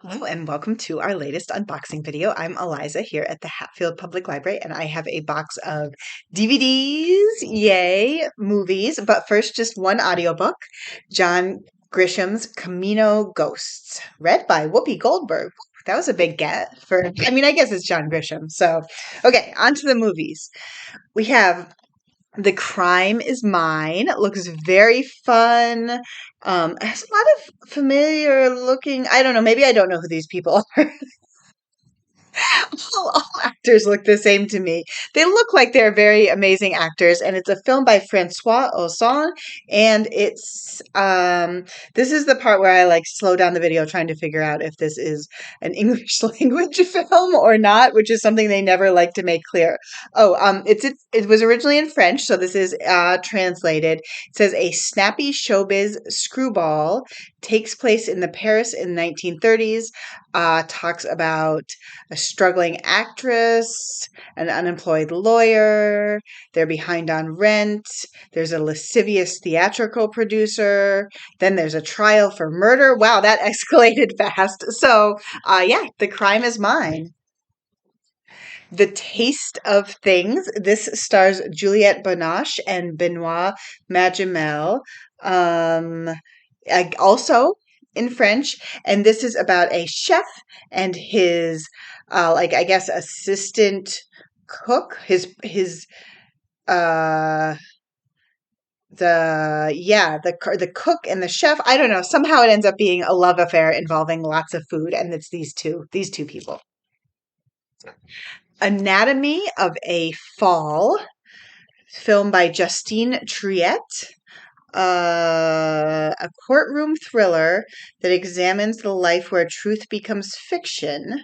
Hello and welcome to our latest unboxing video. I'm Eliza here at the Hatfield Public Library and I have a box of DVDs, yay, movies, but first just one audiobook, John Grisham's Camino Ghosts, read by Whoopi Goldberg. That was a big get for, I guess it's John Grisham. So, okay, on to the movies. We have The Crime Is Mine. It looks very fun. It has a lot of familiar looking. I don't know. Maybe I don't know who these people are. All actors look the same to me. They look like they're very amazing actors, and it's a film by Francois Ozon. And this is the part where I like slow down the video trying to figure out if this is an English language film or not, which is something they never like to make clear. It was originally in French, so this is translated. It says a snappy showbiz screwball takes place in the Paris in the 1930s. Talks about a struggling actress, an unemployed lawyer, they're behind on rent, there's a lascivious theatrical producer, then there's a trial for murder. Wow, that escalated fast. So, yeah, The Crime Is Mine. The Taste of Things. This stars Juliette Binoche and Benoit Magimel. Um, Also in French, and this is about a chef and his, I guess, assistant cook. His uh the cook and the chef. I don't know. Somehow it ends up being a love affair involving lots of food, and it's these two people. Anatomy of a Fall, film by Justine Triet. A courtroom thriller that examines the life where truth becomes fiction.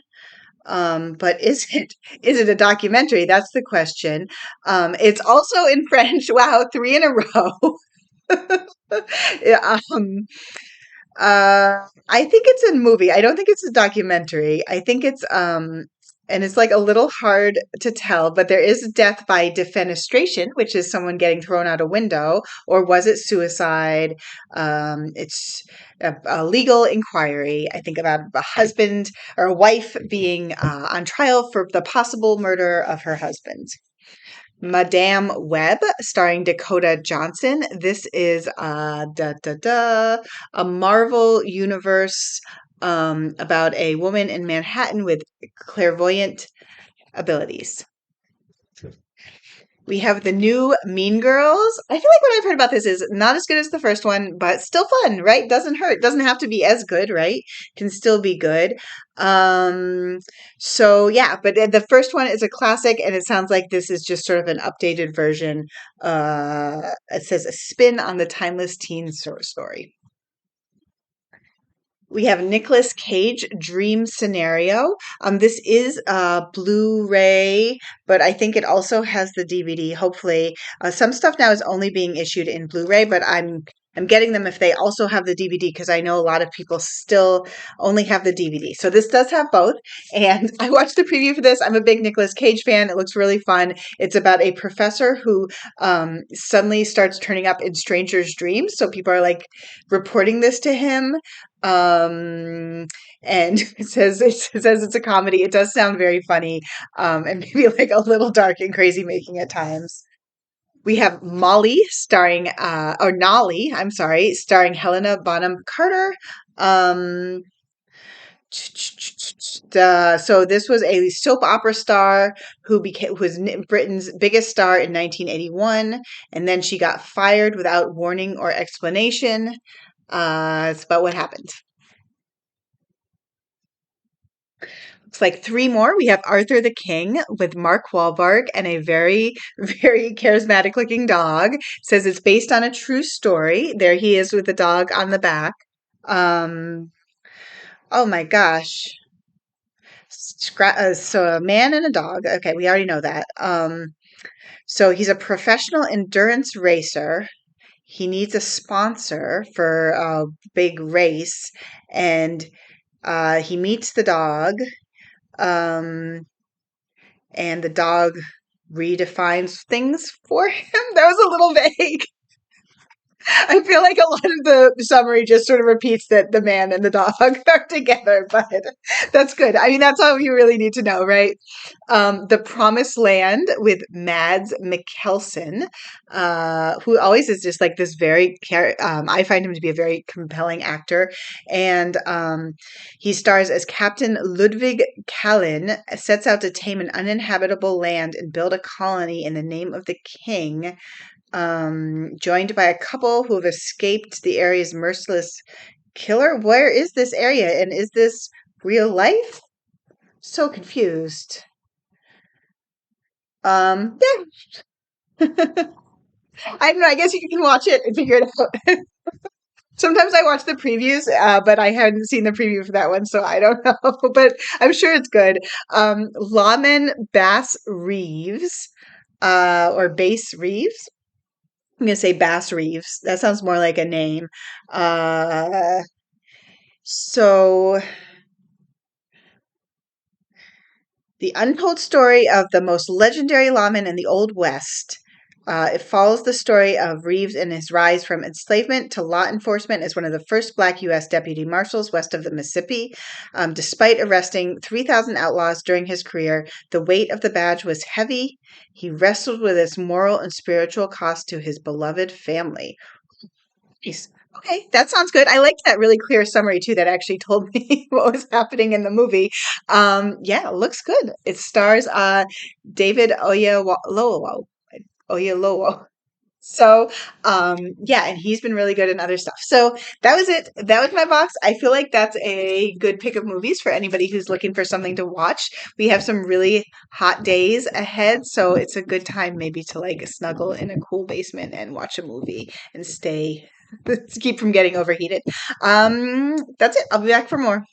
But is it a documentary? That's the question. It's also in French. Wow, three in a row. Yeah, I think it's a movie. I don't think it's a documentary. I think and it's like a little hard to tell, but there is death by defenestration, which is someone getting thrown out a window, or was it suicide? It's a legal inquiry, I think, about a husband or a wife being on trial for the possible murder of her husband. Madame Web, starring Dakota Johnson. This is a Marvel Universe about a woman in Manhattan with clairvoyant abilities. We have the new Mean Girls. I feel like what I've heard about this is not as good as the first one, but still fun, right? Doesn't hurt. Doesn't have to be as good, right? Can still be good. Um, so yeah, but the first one is a classic, and it sounds like this is just sort of an updated version. It says a spin on the timeless teen story. We have Nicolas Cage Dream Scenario. This is Blu-ray, but I think it also has the DVD. Hopefully, some stuff now is only being issued in Blu-ray, but I'm getting them if they also have the DVD because I know a lot of people still only have the DVD. So this does have both, and I watched the preview for this. I'm a big Nicolas Cage fan. It looks really fun. It's about a professor who suddenly starts turning up in strangers' dreams. So people are like reporting this to him. And it says it's a comedy. It does sound very funny, and maybe like a little dark and crazy making at times. We have Nolly, I'm sorry, starring Helena Bonham Carter. Um, so this was a soap opera star who was Britain's biggest star in 1981, and then she got fired without warning or explanation. It's about what happened. It's like three more. We have Arthur the King with Mark Wahlberg and a very, very charismatic looking dog. Says it's based on a true story. There he is with the dog on the back. Um, oh my gosh. So a man and a dog. Okay, we already know that. So he's a professional endurance racer. He needs a sponsor for a big race, and he meets the dog. Um, and the dog redefines things for him. That was a little vague. I feel like a lot of the summary just sort of repeats that the man and the dog are together, but that's good. I mean, that's all you really need to know, right? The Promised Land with Mads Mikkelsen, who always is just like this I find him to be a very compelling actor. And he stars as Captain Ludwig Kalin, sets out to tame an uninhabitable land and build a colony in the name of the king, joined by a couple who have escaped the area's merciless killer. Where is this area? And is this real life? So confused. Yeah. I don't know. I guess you can watch it and figure it out. Sometimes I watch the previews, but I hadn't seen the preview for that one, so I don't know. But I'm sure it's good. Lawmen Bass Reeves, or Bass Reeves. I'm gonna say Bass Reeves. That sounds more like a name. Uh, so the untold story of the most legendary lawman in the Old West. It follows the story of Reeves and his rise from enslavement to law enforcement as one of the first Black U.S. deputy marshals west of the Mississippi. Despite arresting 3,000 outlaws during his career, the weight of the badge was heavy. He wrestled with its moral and spiritual cost to his beloved family. Nice. Okay, that sounds good. I liked that really clear summary too that actually told me what was happening in the movie. Yeah, it looks good. It stars David Oyelowo. So, yeah, and he's been really good in other stuff. So that was it. That was my box. I feel like that's a good pick of movies for anybody who's looking for something to watch. We have some really hot days ahead, so it's a good time maybe to like snuggle in a cool basement and watch a movie and stay to keep from getting overheated. That's it. I'll be back for more.